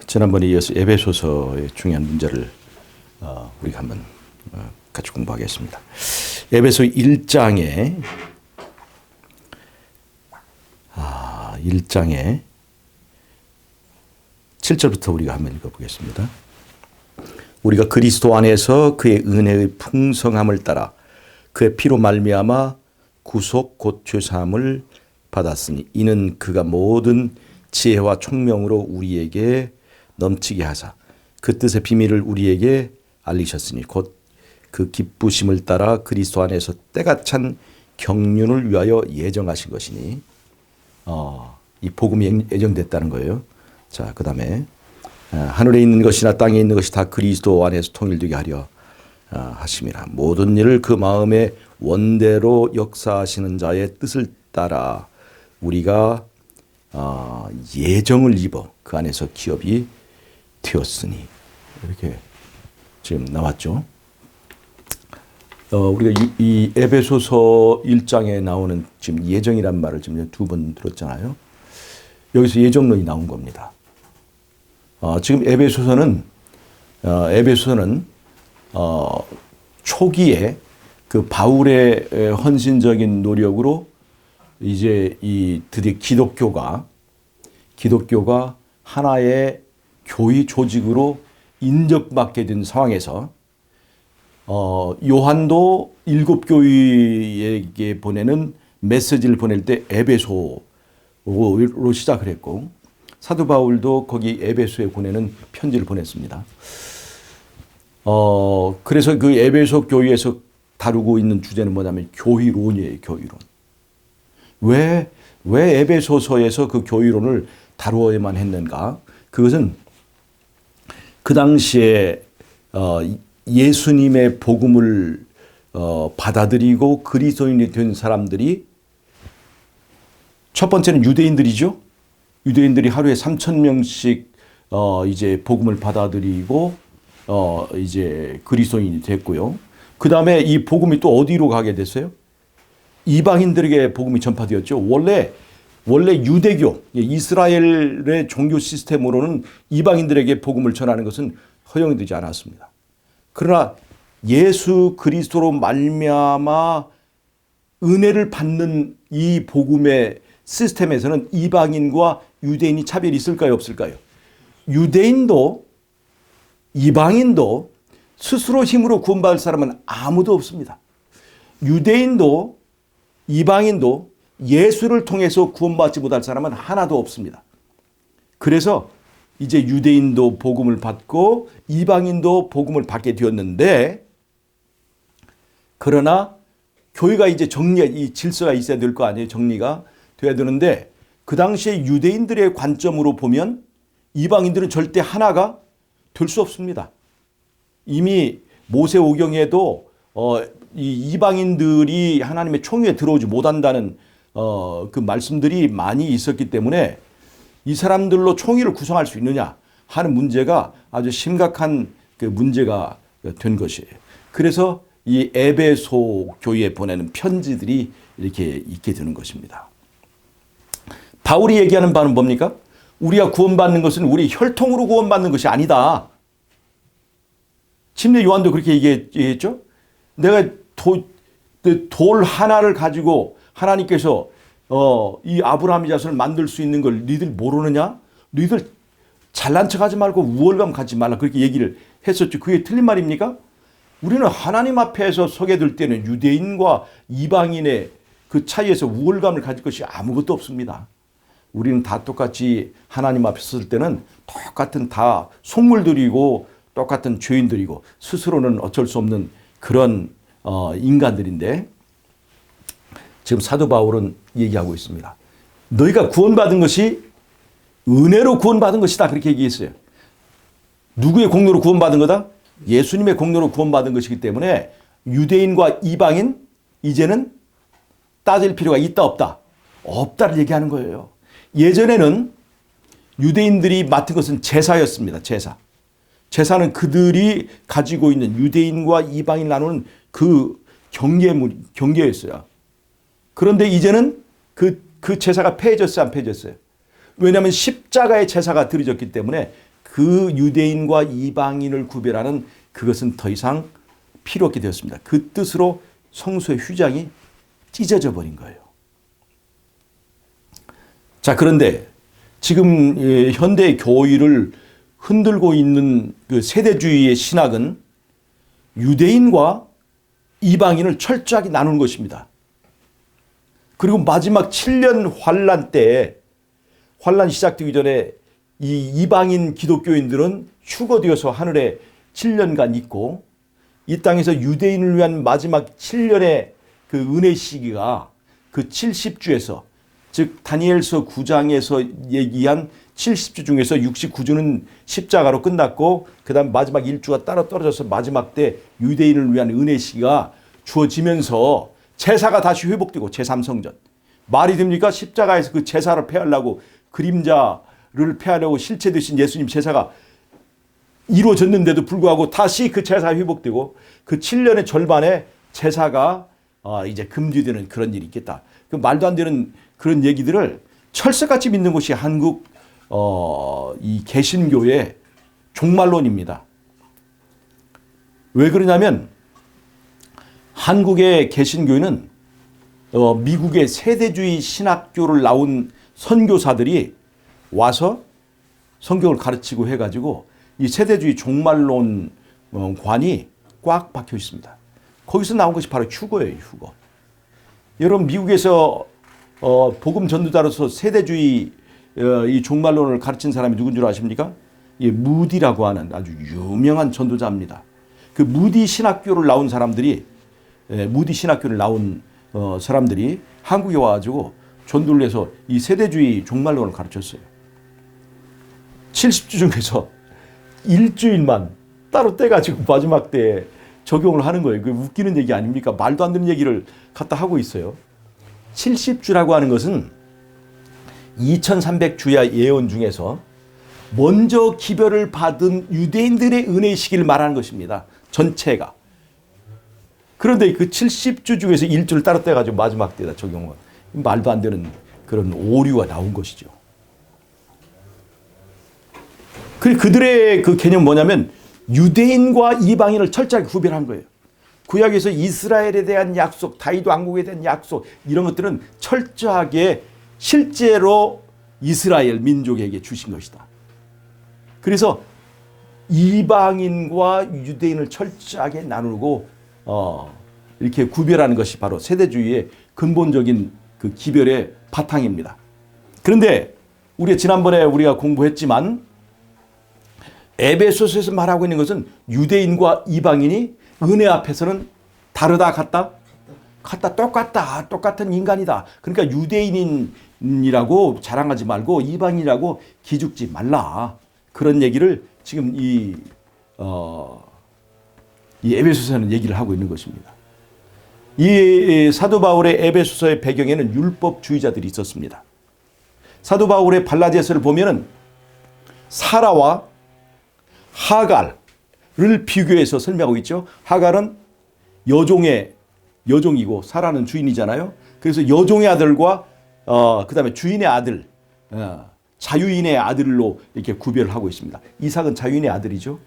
지난번에 이어서 에베소서의 중요한 문제를 우리가 한번 같이 공부하겠습니다. 에베소 1장에 7절부터 우리가 한번 읽어보겠습니다. 우리가 그리스도 안에서 그의 은혜의 풍성함을 따라 그의 피로 말미암아 구속 곧 죄사함을 받았으니 이는 그가 모든 지혜와 총명으로 우리에게 넘치게 하사 그 뜻의 비밀을 우리에게 알리셨으니 곧 그 기쁘심을 따라 그리스도 안에서 때가 찬 경륜을 위하여 예정하신 것이니 이 복음이 예정됐다는 거예요. 자, 그 다음에 하늘에 있는 것이나 땅에 있는 것이 다 그리스도 안에서 통일되게 하려 하심이라. 모든 일을 그 마음의 원대로 역사하시는 자의 뜻을 따라 우리가 예정을 입어 그 안에서 기업이 되었으니, 이렇게 지금 나왔죠. 우리가 이 에베소서 1장에 나오는 지금 예정이란 말을 지금 두 번 들었잖아요. 여기서 예정론이 나온 겁니다. 지금 에베소서는 초기에 그 바울의 헌신적인 노력으로 이제 드디어 기독교가 하나의 교회 조직으로 인정받게 된 상황에서 요한도 7교회에게 보내는 메시지를 보낼 때 에베소로 시작을 했고, 사도 바울도 거기 에베소에 보내는 편지를 보냈습니다. 그래서 그 에베소 교회에서 다루고 있는 주제는 뭐냐면 교회론이에요. 교회론. 왜 에베소서에서 그 교회론을 다루어야만 했는가? 그것은 그 당시에 예수님의 복음을 받아들이고 그리스도인이 된 사람들이, 첫 번째는 유대인들이죠. 유대인들이 하루에 3,000명씩 이제 복음을 받아들이고 이제 그리스도인이 됐고요. 그 다음에 이 복음이 또 어디로 가게 됐어요? 이방인들에게 복음이 전파되었죠. 원래 유대교, 이스라엘의 종교 시스템으로는 이방인들에게 복음을 전하는 것은 허용이 되지 않았습니다. 그러나 예수 그리스도로 말미암아 은혜를 받는 이 복음의 시스템에서는 이방인과 유대인이 차별이 있을까요, 없을까요? 유대인도 이방인도 스스로 힘으로 구원받을 사람은 아무도 없습니다. 유대인도 이방인도 예수를 통해서 구원받지 못할 사람은 하나도 없습니다. 그래서 이제 유대인도 복음을 받고 이방인도 복음을 받게 되었는데, 그러나 교회가 이제 이 질서가 있어야 될 거 아니에요. 정리가 돼야 되는데, 그 당시에 유대인들의 관점으로 보면 이방인들은 절대 하나가 될 수 없습니다. 이미 모세오경에도 이 이방인들이 하나님의 총회에 들어오지 못한다는 그 말씀들이 많이 있었기 때문에 이 사람들로 총회를 구성할 수 있느냐 하는 문제가 아주 심각한 그 문제가 된 것이에요. 그래서 이 에베소 교회에 보내는 편지들이 이렇게 있게 되는 것입니다. 바울이 얘기하는 바는 뭡니까? 우리가 구원받는 것은 우리 혈통으로 구원받는 것이 아니다. 침례 요한도 그렇게 얘기했죠. 내가 돌 하나를 가지고 하나님께서 이 아브라함의 자손을 만들 수 있는 걸 니들 모르느냐? 니들 잘난 척하지 말고 우월감 갖지 말라, 그렇게 얘기를 했었죠. 그게 틀린 말입니까? 우리는 하나님 앞에서 서게 될 때는 유대인과 이방인의 그 차이에서 우월감을 가질 것이 아무것도 없습니다. 우리는 다 똑같이 하나님 앞에 섰을 때는 똑같은 다 속물들이고 똑같은 죄인들이고 스스로는 어쩔 수 없는 그런 인간들인데, 지금 사도 바울은 얘기하고 있습니다. 너희가 구원받은 것이 은혜로 구원받은 것이다, 그렇게 얘기했어요. 누구의 공로로 구원받은 거다? 예수님의 공로로 구원받은 것이기 때문에 유대인과 이방인 이제는 따질 필요가 있다 없다? 없다를 얘기하는 거예요. 예전에는 유대인들이 맡은 것은 제사였습니다. 제사는 그들이 가지고 있는 유대인과 이방인 나누는 그 경계였어요. 그런데 이제는 그 제사가 폐해졌어요, 안 폐해졌어요? 왜냐하면 십자가의 제사가 드려졌기 때문에 그 유대인과 이방인을 구별하는 그것은 더 이상 필요 없게 되었습니다. 그 뜻으로 성소의 휘장이 찢어져 버린 거예요. 자, 그런데 지금 현대 교회를 흔들고 있는 그 세대주의의 신학은 유대인과 이방인을 철저하게 나누는 것입니다. 그리고 마지막 7년 환란 때, 환란 시작되기 전에 이 이방인 기독교인들은 휴거되어서 하늘에 7년간 있고, 이 땅에서 유대인을 위한 마지막 7년의 그 은혜 시기가 그 70주에서, 즉 다니엘서 9장에서 얘기한 70주 중에서 69주는 십자가로 끝났고, 그 다음 마지막 1주가 따로 떨어져서 마지막 때 유대인을 위한 은혜 시기가 주어지면서 제사가 다시 회복되고, 제3성전. 말이 됩니까? 십자가에서 그 제사를 폐하려고, 그림자를 폐하려고 실체 되신 예수님 제사가 이루어졌는데도 불구하고 다시 그 제사가 회복되고, 그 7년의 절반에 제사가 이제 금지되는 그런 일이 있겠다. 그 말도 안 되는 그런 얘기들을 철새같이 믿는 것이 한국 이 개신교의 종말론입니다. 왜 그러냐면 한국의 개신교회는 미국의 세대주의 신학교를 나온 선교사들이 와서 성경을 가르치고 해가지고 이 세대주의 종말론 관이 꽉 박혀 있습니다. 거기서 나온 것이 바로 휴거예요, 휴거. 여러분, 미국에서 복음 전도자로서 세대주의 이 종말론을 가르친 사람이 누군 줄 아십니까? 예, 무디라고 하는 아주 유명한 전도자입니다. 그 무디 신학교를 나온 사람들이, 무디 신학교를 나온 사람들이 한국에 와가지고 전도를 해서 이 세대주의 종말론을 가르쳤어요. 70주 중에서 일주일만 따로 떼가지고 마지막 때에 적용을 하는 거예요. 그 웃기는 얘기 아닙니까? 말도 안 되는 얘기를 갖다 하고 있어요. 70주라고 하는 것은 2300주야 예언 중에서 먼저 기별을 받은 유대인들의 은혜의 시기를 말하는 것입니다. 전체가. 그런데 그 70주 중에서 일주를 따로 떼가지고 마지막 때다 적용한 말도 안 되는 그런 오류가 나온 것이죠. 그들의 그 개념 뭐냐면 유대인과 이방인을 철저하게 구별한 거예요. 구약에서 이스라엘에 대한 약속, 다윗 왕국에 대한 약속, 이런 것들은 철저하게 실제로 이스라엘 민족에게 주신 것이다. 그래서 이방인과 유대인을 철저하게 나누고 이렇게 구별하는 것이 바로 세대주의의 근본적인 그 기별의 바탕입니다. 그런데 지난번에 우리가 공부했지만 에베소서에서 말하고 있는 것은 유대인과 이방인이 은혜 앞에서는 다르다, 같다? 같다, 똑같다, 똑같은 인간이다. 그러니까 유대인이라고 자랑하지 말고 이방인이라고 기죽지 말라. 그런 얘기를 지금 이 에베소서는 얘기를 하고 있는 것입니다. 이 사도 바울의 에베소서의 배경에는 율법주의자들이 있었습니다. 사도 바울의 발라디아서를 보면은 사라와 하갈을 비교해서 설명하고 있죠. 하갈은 여종이고 사라는 주인이잖아요. 그래서 여종의 아들과 그다음에 주인의 아들, 자유인의 아들로 이렇게 구별을 하고 있습니다. 이삭은 자유인의 아들이죠.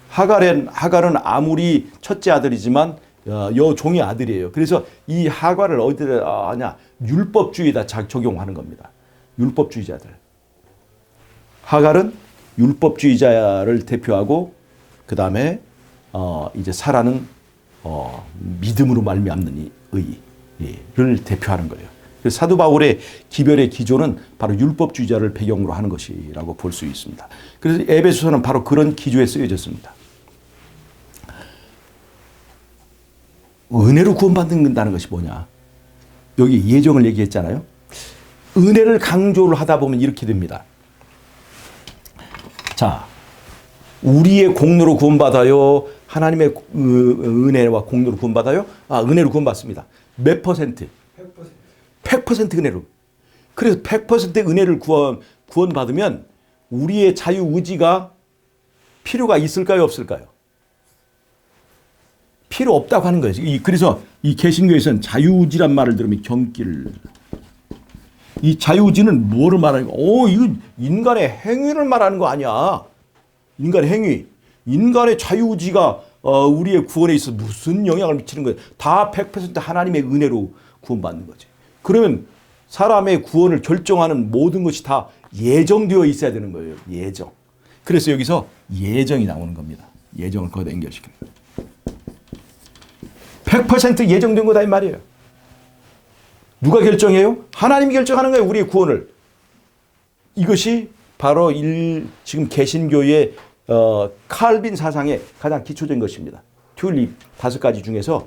하갈은 아무리 첫째 아들이지만 여종의 아들이에요. 그래서 이 하갈을 어디다 하냐? 율법주의에다 적용하는 겁니다. 율법주의자들. 하갈은 율법주의자를 대표하고 그 다음에 이제 사라는 믿음으로 말미암는 의를 대표하는 거예요. 그래서 사도 바울의 기별의 기조는 바로 율법주의자를 배경으로 하는 것이라고 볼 수 있습니다. 그래서 에베소서는 바로 그런 기조에 쓰여졌습니다. 은혜로 구원받는다는 것이 뭐냐? 여기 예정을 얘기했잖아요. 은혜를 강조를 하다 보면 이렇게 됩니다. 자, 우리의 공로로 구원받아요? 하나님의 은혜와 공로로 구원받아요? 은혜로 구원받습니다. 몇 퍼센트? 100% 은혜로. 그래서 100% 은혜를 구원받으면 우리의 자유의지가 필요가 있을까요? 없을까요? 필요 없다고 하는 거예요. 그래서 이 개신교에서는 자유의지란 말을 들으면 경기를 이 자유의지는 뭐를 말하는 거야? 이거 인간의 행위를 말하는 거 아니야. 인간의 행위. 인간의 자유의지가 우리의 구원에 있어 무슨 영향을 미치는 거예요? 다 100% 하나님의 은혜로 구원받는 거지. 그러면 사람의 구원을 결정하는 모든 것이 다 예정되어 있어야 되는 거예요. 예정. 그래서 여기서 예정이 나오는 겁니다. 예정을 거기다 연결시키는 거예요. 100% 예정된 거다 이 말이에요. 누가 결정해요? 하나님이 결정하는 거예요. 우리의 구원을. 이것이 바로 지금 개신교의 칼빈 사상의 가장 기초적인 것입니다. 튤립 5가지 중에서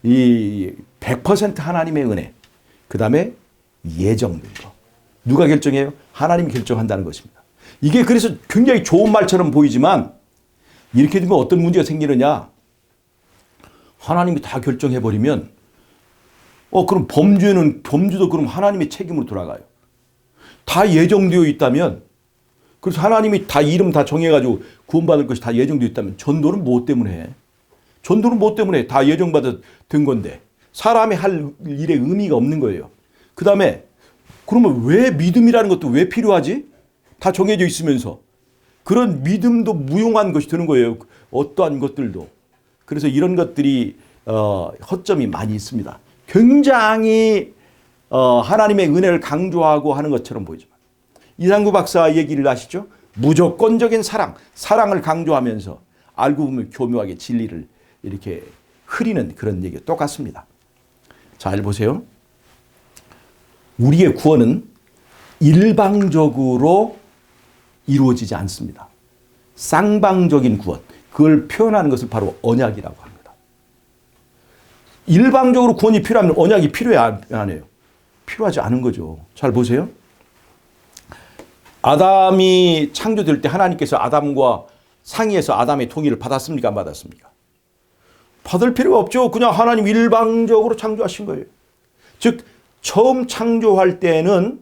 이 100% 하나님의 은혜, 그 다음에 예정된 거. 누가 결정해요? 하나님이 결정한다는 것입니다. 이게 그래서 굉장히 좋은 말처럼 보이지만 이렇게 되면 어떤 문제가 생기느냐? 하나님이 다 결정해버리면 그럼 범죄도 그럼 하나님의 책임으로 돌아가요. 다 예정되어 있다면, 그래서 하나님이 다 이름 다 정해가지고 구원받을 것이 다 예정되어 있다면 전도는 뭐 때문에 해? 전도는 뭐 때문에 해? 다 예정받은 건데 사람이 할 일에 의미가 없는 거예요. 그 다음에 그러면 왜 믿음이라는 것도 왜 필요하지? 다 정해져 있으면서 그런 믿음도 무용한 것이 되는 거예요. 어떠한 것들도. 그래서 이런 것들이 허점이 많이 있습니다. 굉장히 하나님의 은혜를 강조하고 하는 것처럼 보이지만 이상구 박사 얘기를 아시죠? 무조건적인 사랑을 강조하면서 알고 보면 교묘하게 진리를 이렇게 흐리는 그런 얘기가 똑같습니다. 잘 보세요. 우리의 구원은 일방적으로 이루어지지 않습니다. 쌍방적인 구원, 그걸 표현하는 것을 바로 언약이라고 합니다. 일방적으로 구원이 필요하면 언약이 필요해야 안 해요? 필요하지 않은 거죠. 잘 보세요. 아담이 창조될 때 하나님께서 아담과 상의해서 아담의 동의를 받았습니까? 안 받았습니까? 받을 필요가 없죠. 그냥 하나님 일방적으로 창조하신 거예요. 즉 처음 창조할 때는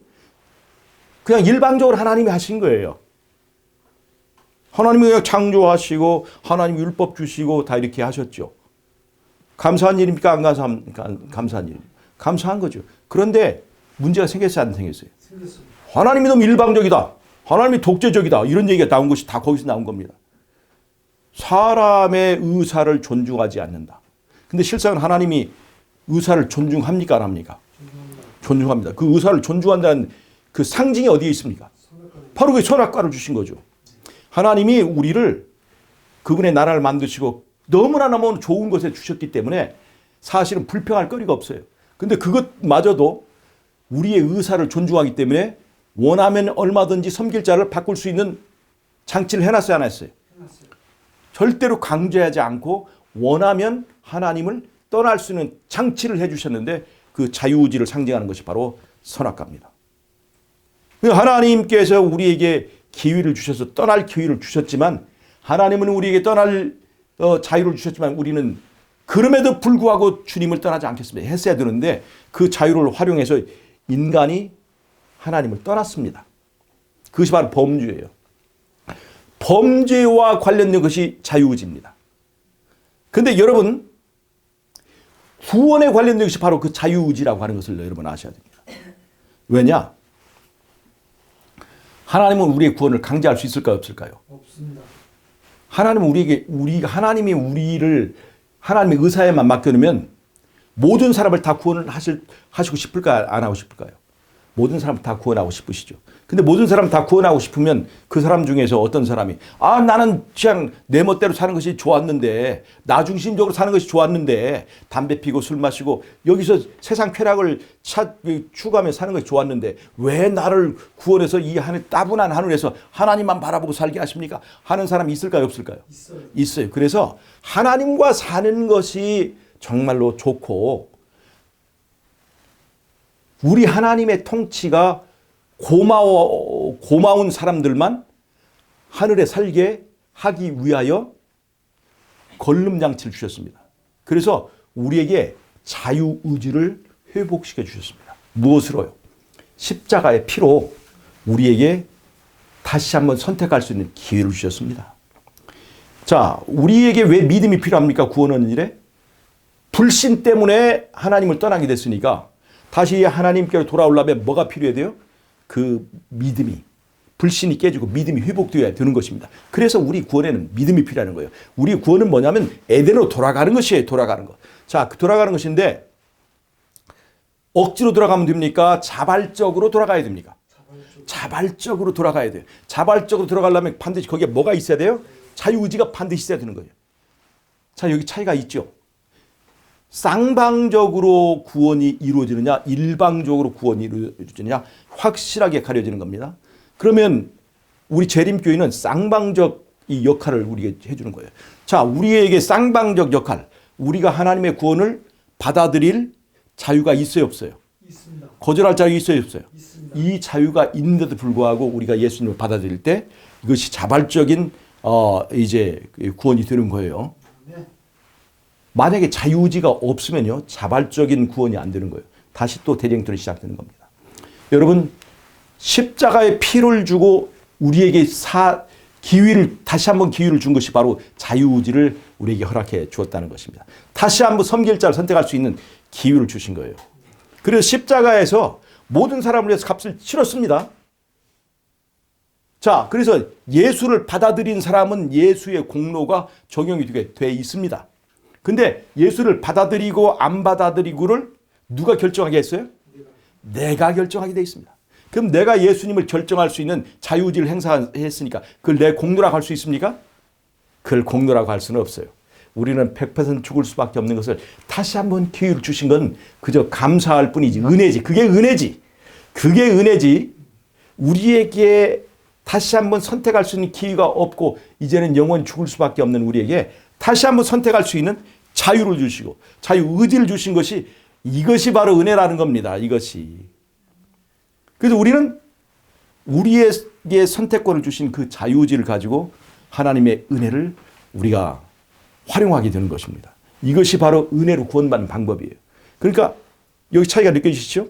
그냥 일방적으로 하나님이 하신 거예요. 하나님이 그냥 창조하시고 하나님 율법 주시고 다 이렇게 하셨죠. 감사한 일입니까? 안 감사한 일입니까? 감사한 거죠. 그런데 문제가 생겼어요? 안 생겼어요? 생겼습니다. 하나님이 너무 일방적이다. 하나님이 독재적이다. 이런 얘기가 나온 것이 다 거기서 나온 겁니다. 사람의 의사를 존중하지 않는다. 근데 실상은 하나님이 의사를 존중합니까? 안 합니까? 존중합니다. 그 의사를 존중한다는 그 상징이 어디에 있습니까? 바로 그 선악과를 주신 거죠. 하나님이 우리를 그분의 나라를 만드시고 너무나 좋은 것에 주셨기 때문에 사실은 불평할 거리가 없어요. 근데 그것마저도 우리의 의사를 존중하기 때문에 원하면 얼마든지 섬길 자를 바꿀 수 있는 장치를 해놨어요, 안 했어요? 절대로 강제하지 않고 원하면 하나님을 떠날 수 있는 장치를 해주셨는데 그 자유의지를 상징하는 것이 바로 선악과입니다. 하나님께서 우리에게 기회를 주셔서 떠날 기회를 주셨지만 하나님은 우리에게 떠날 자유를 주셨지만 우리는 그럼에도 불구하고 주님을 떠나지 않겠습니다. 했어야 되는데 그 자유를 활용해서 인간이 하나님을 떠났습니다. 그것이 바로 범죄예요. 범죄와 관련된 것이 자유의지입니다. 그런데 여러분 구원에 관련된 것이 바로 그 자유의지라고 하는 것을 여러분 아셔야 됩니다. 왜냐? 하나님은 우리의 구원을 강제할 수 있을까요? 없을까요? 없습니다. 하나님은 하나님이 우리를 하나님의 의사에만 맡겨놓으면 모든 사람을 다 구원을 하시고 싶을까요? 안 하고 싶을까요? 모든 사람 다 구원하고 싶으시죠. 근데 모든 사람 다 구원하고 싶으면 그 사람 중에서 어떤 사람이 나는 그냥 내 멋대로 사는 것이 좋았는데 나 중심적으로 사는 것이 좋았는데 담배 피고 술 마시고 여기서 세상 쾌락을 추구하며 사는 것이 좋았는데 왜 나를 구원해서 이 따분한 하늘에서 하나님만 바라보고 살게 하십니까? 하는 사람이 있을까요? 없을까요? 있어요. 그래서 하나님과 사는 것이 정말로 좋고 우리 하나님의 통치가 고마운 사람들만 하늘에 살게 하기 위하여 걸림장치를 주셨습니다. 그래서 우리에게 자유의지를 회복시켜 주셨습니다. 무엇으로요? 십자가의 피로 우리에게 다시 한번 선택할 수 있는 기회를 주셨습니다. 자, 우리에게 왜 믿음이 필요합니까? 구원하는 일에? 불신 때문에 하나님을 떠나게 됐으니까 다시 하나님께로 돌아오려면 뭐가 필요해야 돼요? 그 믿음이, 불신이 깨지고 믿음이 회복되어야 되는 것입니다. 그래서 우리 구원에는 믿음이 필요한 거예요. 우리 구원은 뭐냐면 에덴으로 돌아가는 것이에요. 돌아가는 것. 자, 그 돌아가는 것인데 억지로 돌아가면 됩니까? 자발적으로 돌아가야 됩니까? 자발적으로 돌아가야 돼요. 자발적으로 돌아가려면 반드시 거기에 뭐가 있어야 돼요? 자유의지가 반드시 있어야 되는 거예요. 자, 여기 차이가 있죠. 쌍방적으로 구원이 이루어지느냐, 일방적으로 구원이 이루어지느냐 확실하게 가려지는 겁니다. 그러면 우리 재림교회는 쌍방적 이 역할을 우리에게 해주는 거예요. 자, 우리에게 쌍방적 역할, 우리가 하나님의 구원을 받아들일 자유가 있어요, 없어요? 있습니다. 거절할 자유 있어요, 없어요? 있습니다. 이 자유가 있는데도 불구하고 우리가 예수님을 받아들일 때 이것이 자발적인 이제 구원이 되는 거예요. 네. 만약에 자유의지가 없으면요, 자발적인 구원이 안 되는 거예요. 다시 또 대쟁투는 시작되는 겁니다. 여러분, 십자가의 피를 주고 우리에게 기회를, 다시 한번 기회를 준 것이 바로 자유의지를 우리에게 허락해 주었다는 것입니다. 다시 한번 섬길 자를 선택할 수 있는 기회를 주신 거예요. 그래서 십자가에서 모든 사람을 위해서 값을 치렀습니다. 자, 그래서 예수를 받아들인 사람은 예수의 공로가 적용이 되게 돼 있습니다. 근데 예수를 받아들이고 안 받아들이고를 누가 결정하게 했어요? 내가 결정하게 돼 있습니다. 그럼 내가 예수님을 결정할 수 있는 자유의지를 행사했으니까 그걸 내 공로라고 할 수 있습니까? 그걸 공로라고 할 수는 없어요. 우리는 100% 죽을 수밖에 없는 것을 다시 한번 기회를 주신 건 그저 감사할 뿐이지. 은혜지. 그게 은혜지. 그게 은혜지. 우리에게 다시 한번 선택할 수 있는 기회가 없고 이제는 영원히 죽을 수밖에 없는 우리에게 다시 한번 선택할 수 있는 자유를 주시고 자유의지를 주신 것이, 이것이 바로 은혜라는 겁니다. 이것이. 그래서 우리는 우리에게 선택권을 주신 그 자유의지를 가지고 하나님의 은혜를 우리가 활용하게 되는 것입니다. 이것이 바로 은혜로 구원받는 방법이에요. 그러니까 여기 차이가 느껴지시죠?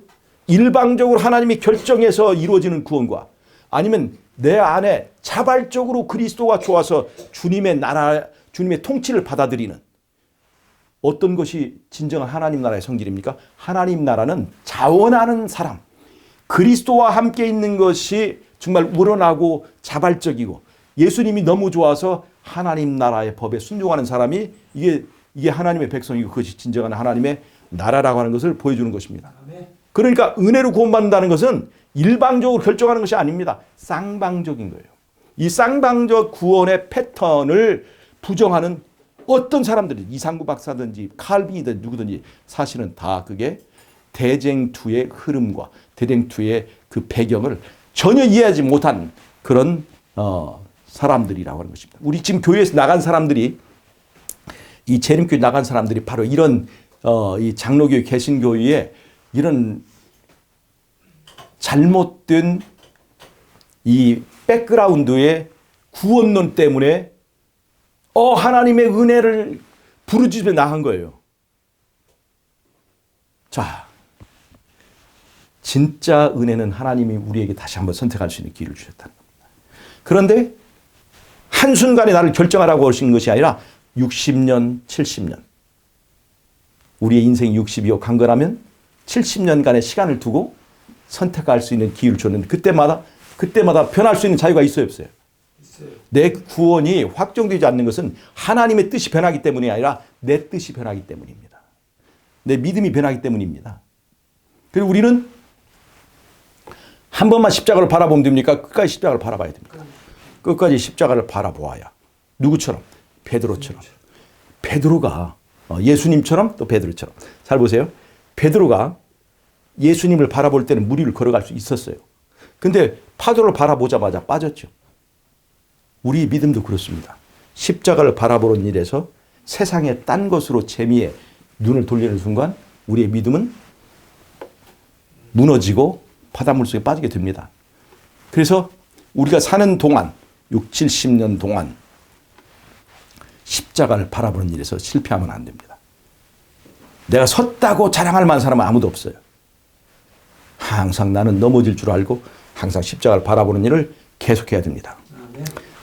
일방적으로 하나님이 결정해서 이루어지는 구원과 아니면 내 안에 자발적으로 그리스도가 좋아서 주님의 나라, 주님의 통치를 받아들이는, 어떤 것이 진정한 하나님 나라의 성질입니까? 하나님 나라는 자원하는 사람, 그리스도와 함께 있는 것이 정말 우러나고 자발적이고 예수님이 너무 좋아서 하나님 나라의 법에 순종하는 사람이 이게 하나님의 백성이고 그것이 진정한 하나님의 나라라고 하는 것을 보여주는 것입니다. 그러니까 은혜로 구원받는다는 것은 일방적으로 결정하는 것이 아닙니다. 쌍방적인 거예요. 이 쌍방적 구원의 패턴을 부정하는 어떤 사람들이, 이상구 박사든지 칼빈이든 누구든지 사실은 다 그게 대쟁투의 흐름과 대쟁투의 그 배경을 전혀 이해하지 못한 그런 사람들이라고 하는 것입니다. 우리 지금 교회에서 나간 사람들이, 이 재림교회 나간 사람들이 바로 이런 이 장로교회, 개신교회에 이런 잘못된 이 백그라운드의 구원론 때문에 하나님의 은혜를 부르짖으며 나간 거예요. 자, 진짜 은혜는 하나님이 우리에게 다시 한번 선택할 수 있는 기회를 주셨다는 겁니다. 그런데 한순간에 나를 결정하라고 하신 것이 아니라 60년, 70년. 우리의 인생이 60이요 강건하면 70년간의 시간을 두고 선택할 수 있는 기회를 줬는데 그때마다 변할 수 있는 자유가 있어요, 없어요? 있어요. 내 구원이 확정되지 않는 것은 하나님의 뜻이 변하기 때문이 아니라 내 뜻이 변하기 때문입니다. 내 믿음이 변하기 때문입니다. 그리고 우리는 한 번만 십자가를 바라보면 됩니까? 끝까지 십자가를 바라봐야 됩니다. 끝까지 십자가를 바라보아야. 누구처럼? 베드로처럼. 베드로가 예수님처럼 또 베드로처럼. 잘 보세요. 베드로가 예수님을 바라볼 때는 무리를 걸어갈 수 있었어요. 근데 파도를 바라보자마자 빠졌죠. 우리 믿음도 그렇습니다. 십자가를 바라보는 일에서 세상의 딴 것으로 재미에 눈을 돌리는 순간 우리의 믿음은 무너지고 바닷물 속에 빠지게 됩니다. 그래서 우리가 사는 동안 60, 70년 동안 십자가를 바라보는 일에서 실패하면 안 됩니다. 내가 섰다고 자랑할 만한 사람은 아무도 없어요. 항상 나는 넘어질 줄 알고 항상 십자가를 바라보는 일을 계속해야 됩니다.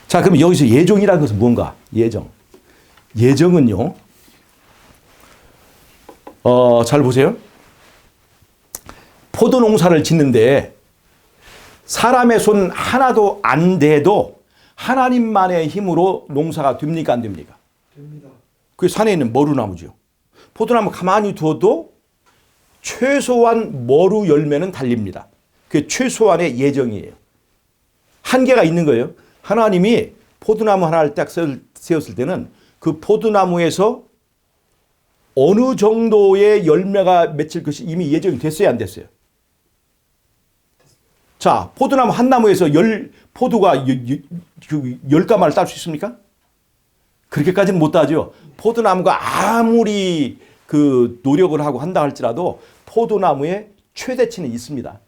자, 그럼 여기서 예정이라는 것은 무언가? 예정은요, 잘 보세요. 포도 농사를 짓는데 사람의 손 하나도 안 돼도 하나님만의 힘으로 농사가 됩니까 안 됩니까? 됩니다. 그 산에 있는 머루나무죠. 포도나무 가만히 두어도 최소한 머루 열매는 달립니다. 그게 최소한의 예정이에요. 한계가 있는 거예요. 하나님이 포도나무 하나를 딱 세웠을 때는 그 포도나무에서 어느 정도의 열매가 맺힐 것이 이미 예정이 됐어요, 안 됐어요? 자, 포도나무 한 나무에서 포도가 10가마를 딸 수 있습니까? 그렇게까지는 못 따죠. 포도나무가 아무리 그 노력을 하고 한다 할지라도 포도나무에 최대치는 있습니다.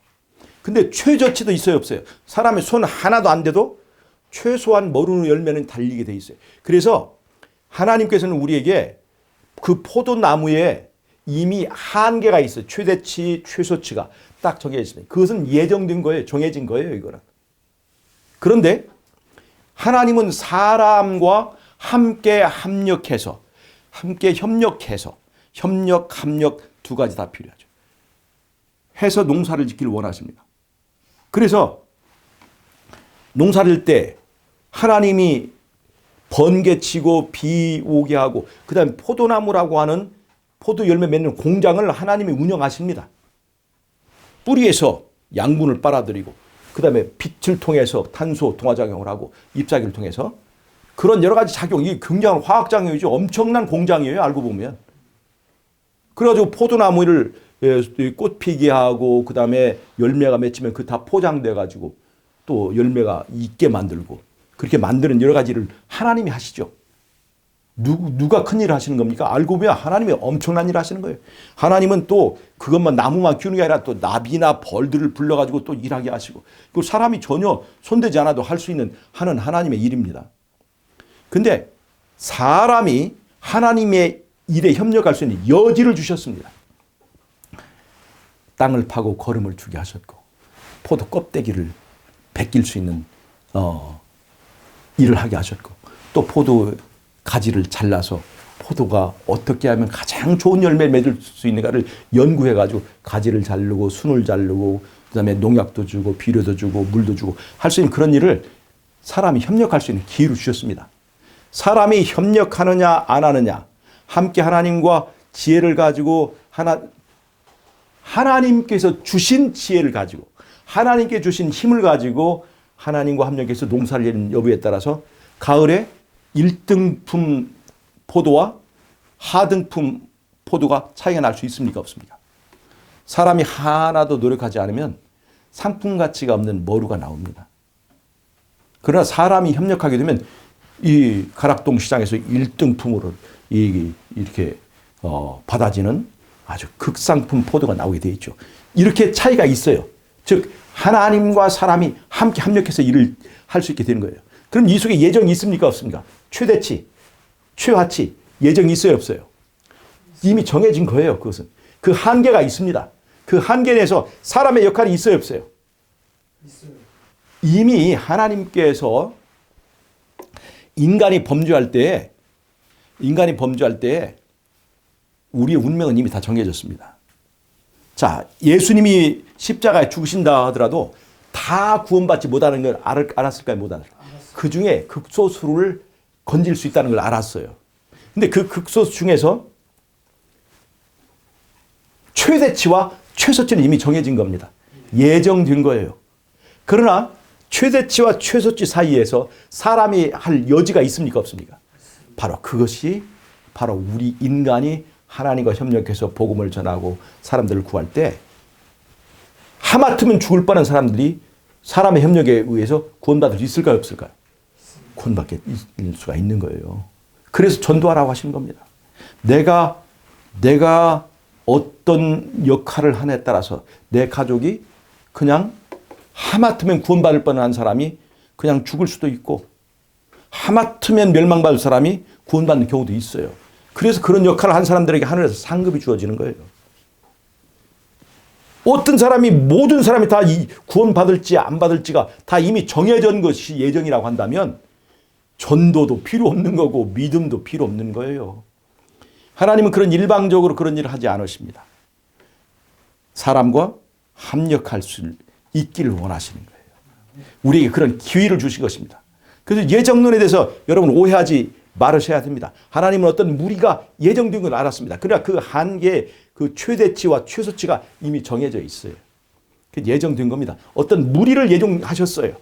근데 최저치도 있어요, 없어요? 사람의 손 하나도 안 돼도 최소한 머루 열매는 달리게 돼 있어요. 그래서 하나님께서는 우리에게 그 포도나무에 이미 한계가 있어요. 최대치, 최소치가 딱 정해져 있습니다. 그것은 예정된 거예요. 정해진 거예요, 이거는. 그런데 하나님은 사람과 함께 합력해서, 함께 협력해서, 협력, 합력 두 가지 다 필요하죠. 해서 농사를 짓기를 원하십니다. 그래서 농사를 때 하나님이 번개치고 비 오게 하고 그다음에 포도나무라고 하는 포도 열매 맺는 공장을 하나님이 운영하십니다. 뿌리에서 양분을 빨아들이고 그다음에 빛을 통해서 탄소 동화작용을 하고 잎사귀를 통해서 그런 여러 가지 작용, 이게 굉장한 화학작용이죠. 엄청난 공장이에요, 알고 보면. 그래가지고 포도나무를 꽃 피게 하고 그다음에 열매가 맺히면 그 다 포장돼가지고 또 열매가 있게 만들고 그렇게 만드는 여러 가지를 하나님이 하시죠. 누가 큰 일을 하시는 겁니까? 알고 보면 하나님이 엄청난 일을 하시는 거예요. 하나님은 또 그것만 나무만 키우는 게 아니라 또 나비나 벌들을 불러가지고 또 일하게 하시고 그 사람이 전혀 손대지 않아도 할 수 있는 하는 하나님의 일입니다. 근데 사람이 하나님의 일에 협력할 수 있는 여지를 주셨습니다. 땅을 파고 거름을 주게 하셨고 포도 껍데기를 벗길 수 있는 일을 하게 하셨고 또 포도 가지를 잘라서 포도가 어떻게 하면 가장 좋은 열매를 맺을 수 있는가를 연구해가지고 가지를 자르고 순을 자르고 그다음에 농약도 주고 비료도 주고 물도 주고 할 수 있는 그런 일을 사람이 협력할 수 있는 기회를 주셨습니다. 사람이 협력하느냐 안 하느냐 함께 하나님과 지혜를 가지고 하나님께서 주신 지혜를 가지고 하나님께 주신 힘을 가지고 하나님과 협력해서 농사를 짓는 여부에 따라서 가을에 1등품 포도와 하등품 포도가 차이가 날 수 있습니까? 없습니까? 사람이 하나도 노력하지 않으면 상품 가치가 없는 머루가 나옵니다. 그러나 사람이 협력하게 되면 이 가락동 시장에서 1등품으로 이렇게 받아지는 아주 극상품 포도가 나오게 돼 있죠. 이렇게 차이가 있어요. 즉 하나님과 사람이 함께 협력해서 일을 할 수 있게 되는 거예요. 그럼 이 속에 예정이 있습니까? 없습니까? 최대치, 최하치 예정이 있어요? 없어요? 이미 정해진 거예요. 그것은. 그 한계가 있습니다. 그 한계 내에서 사람의 역할이 있어요? 없어요? 있어요. 이미 하나님께서 인간이 범죄할 때 우리의 운명은 이미 다 정해졌습니다. 자, 예수님이 십자가에 죽으신다 하더라도 다 구원받지 못하는 걸 알았을까요? 못 알았을까요? 그 중에 극소수를 건질 수 있다는 걸 알았어요. 근데 그 극소수 중에서 최대치와 최소치는 이미 정해진 겁니다. 예정된 거예요. 그러나 최대치와 최소치 사이에서 사람이 할 여지가 있습니까? 없습니까? 바로 그것이 바로 우리 인간이 하나님과 협력해서 복음을 전하고 사람들을 구할 때 하마터면 죽을 뻔한 사람들이 사람의 협력에 의해서 구원받을 수 있을까요? 없을까요? 구원받게 일 수가 있는 거예요. 그래서 전도하라고 하시는 겁니다. 내가 어떤 역할을 하냐에 따라서 내 가족이 그냥 하마터면 구원받을 뻔한 사람이 그냥 죽을 수도 있고 하마터면 멸망받을 사람이 구원받는 경우도 있어요. 그래서 그런 역할을 한 사람들에게 하늘에서 상급이 주어지는 거예요. 어떤 사람이 모든 사람이 다 구원받을지 안 받을지가 다 이미 정해진 것이 예정이라고 한다면 전도도 필요 없는 거고 믿음도 필요 없는 거예요. 하나님은 그런 일방적으로 그런 일을 하지 않으십니다. 사람과 합력할 수 있기를 원하시는 거예요. 우리에게 그런 기회를 주신 것입니다. 그래서 예정론에 대해서 여러분 오해하지 말으셔야 됩니다. 하나님은 어떤 무리가 예정된 걸 알았습니다. 그러나 그 한계의 그 최대치와 최소치가 이미 정해져 있어요. 예정된 겁니다. 어떤 무리를 예정하셨어요.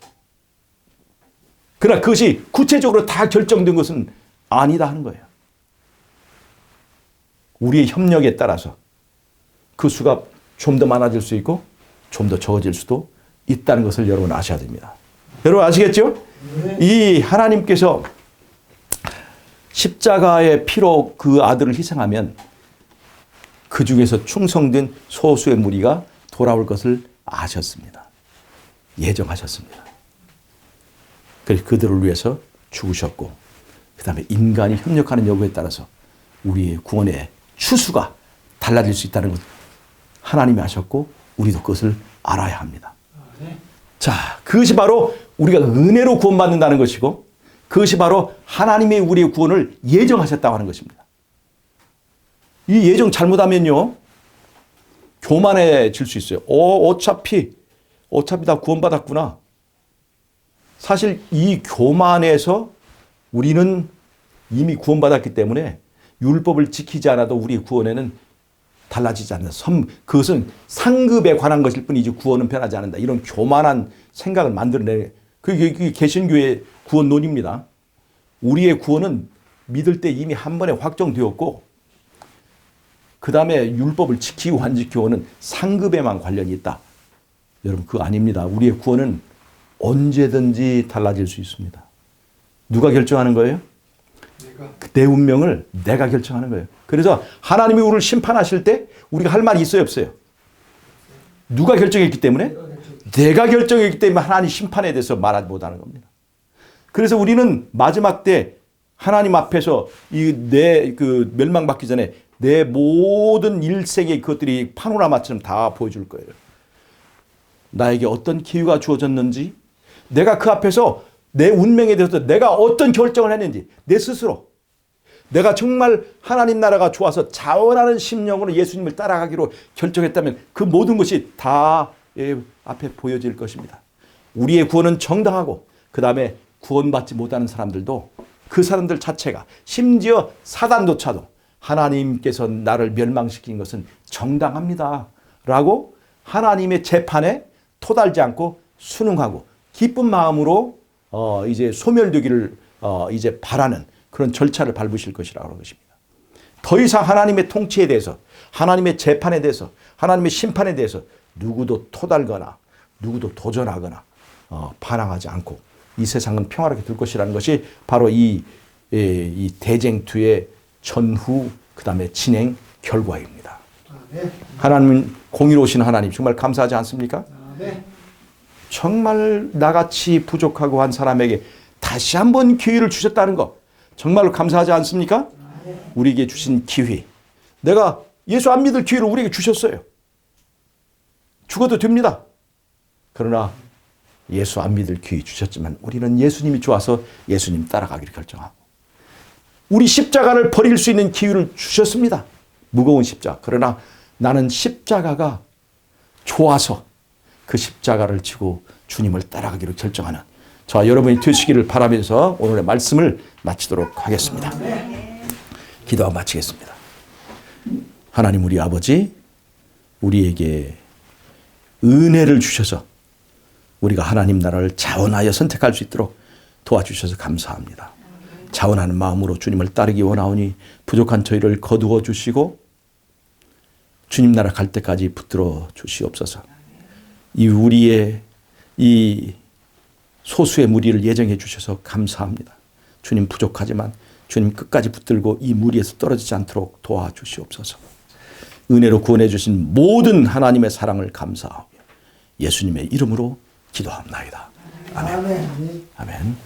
그러나 그것이 구체적으로 다 결정된 것은 아니다 하는 거예요. 우리의 협력에 따라서 그 수가 좀 더 많아질 수 있고 좀 더 적어질 수도 있다는 것을 여러분 아셔야 됩니다. 여러분 아시겠죠? 이 하나님께서 십자가의 피로 그 아들을 희생하면 그 중에서 충성된 소수의 무리가 돌아올 것을 아셨습니다. 예정하셨습니다. 그래서 그들을 위해서 죽으셨고 그 다음에 인간이 협력하는 여부에 따라서 우리의 구원의 추수가 달라질 수 있다는 것 하나님이 하셨고 우리도 그것을 알아야 합니다. 자, 그것이 바로 우리가 은혜로 구원받는다는 것이고 그것이 바로 하나님의 우리의 구원을 예정하셨다고 하는 것입니다. 이 예정 잘못하면요 교만해질 수 있어요. 어차피 다 구원받았구나. 사실 이 교만에서 우리는 이미 구원받았기 때문에 율법을 지키지 않아도 우리의 구원에는 달라지지 않는 그것은 상급에 관한 것일 뿐이지 구원은 변하지 않는다. 이런 교만한 생각을 만들어내. 그게 개신교의 구원론입니다. 우리의 구원은 믿을 때 이미 한 번에 확정되었고 그 다음에 율법을 지키고 안 지키고는 상급에만 관련이 있다. 여러분 그거 아닙니다. 우리의 구원은 언제든지 달라질 수 있습니다. 누가 결정하는 거예요? 내 운명을 내가 결정하는 거예요. 그래서 하나님이 우리를 심판하실 때 우리가 할 말이 있어요 없어요? 누가 결정했기 때문에? 내가 결정했기 때문에 하나님 심판에 대해서 말하지 못하는 겁니다. 그래서 우리는 마지막 때 하나님 앞에서 내 멸망받기 전에 내 모든 일생의 그것들이 파노라마처럼 다 보여줄 거예요. 나에게 어떤 기회가 주어졌는지, 내가 그 앞에서 내 운명에 대해서 내가 어떤 결정을 했는지, 내 스스로. 내가 정말 하나님 나라가 좋아서 자원하는 심령으로 예수님을 따라가기로 결정했다면 그 모든 것이 다 앞에 보여질 것입니다. 우리의 구원은 정당하고 그 다음에 구원받지 못하는 사람들도 그 사람들 자체가 심지어 사단조차도 하나님께서 나를 멸망시킨 것은 정당합니다 라고 하나님의 재판에 토달지 않고 순응하고 기쁜 마음으로 이제 소멸되기를 이제 바라는 그런 절차를 밟으실 것이라고 하는 것입니다. 더 이상 하나님의 통치에 대해서 하나님의 재판에 대해서 하나님의 심판에 대해서 누구도 토달거나 누구도 도전하거나 반항하지 않고 이 세상은 평화롭게 될 것이라는 것이 바로 이 대쟁투의 전후 그 다음에 진행 결과입니다. 하나님은 공의로우신 하나님 정말 감사하지 않습니까? 정말 나같이 부족하고 한 사람에게 다시 한번 기회를 주셨다는 것 정말로 감사하지 않습니까? 우리에게 주신 기회. 내가 예수 안 믿을 기회를 우리에게 주셨어요. 죽어도 됩니다. 그러나 예수 안 믿을 기회 주셨지만 우리는 예수님이 좋아서 예수님 따라가기를 결정하고 우리 십자가를 버릴 수 있는 기회를 주셨습니다. 무거운 십자가. 그러나 나는 십자가가 좋아서 그 십자가를 지고 주님을 따라가기로 결정하는 자, 여러분이 되시기를 바라면서 오늘의 말씀을 마치도록 하겠습니다. 기도하고 마치겠습니다. 하나님 우리 아버지 우리에게 은혜를 주셔서 우리가 하나님 나라를 자원하여 선택할 수 있도록 도와주셔서 감사합니다. 자원하는 마음으로 주님을 따르기 원하오니 부족한 저희를 거두어 주시고 주님 나라 갈 때까지 붙들어 주시옵소서. 이 우리의 이 소수의 무리를 예정해 주셔서 감사합니다. 주님 부족하지만 주님 끝까지 붙들고 이 무리에서 떨어지지 않도록 도와주시옵소서. 은혜로 구원해 주신 모든 하나님의 사랑을 감사하며 예수님의 이름으로 기도합나이다. 아멘. 아멘.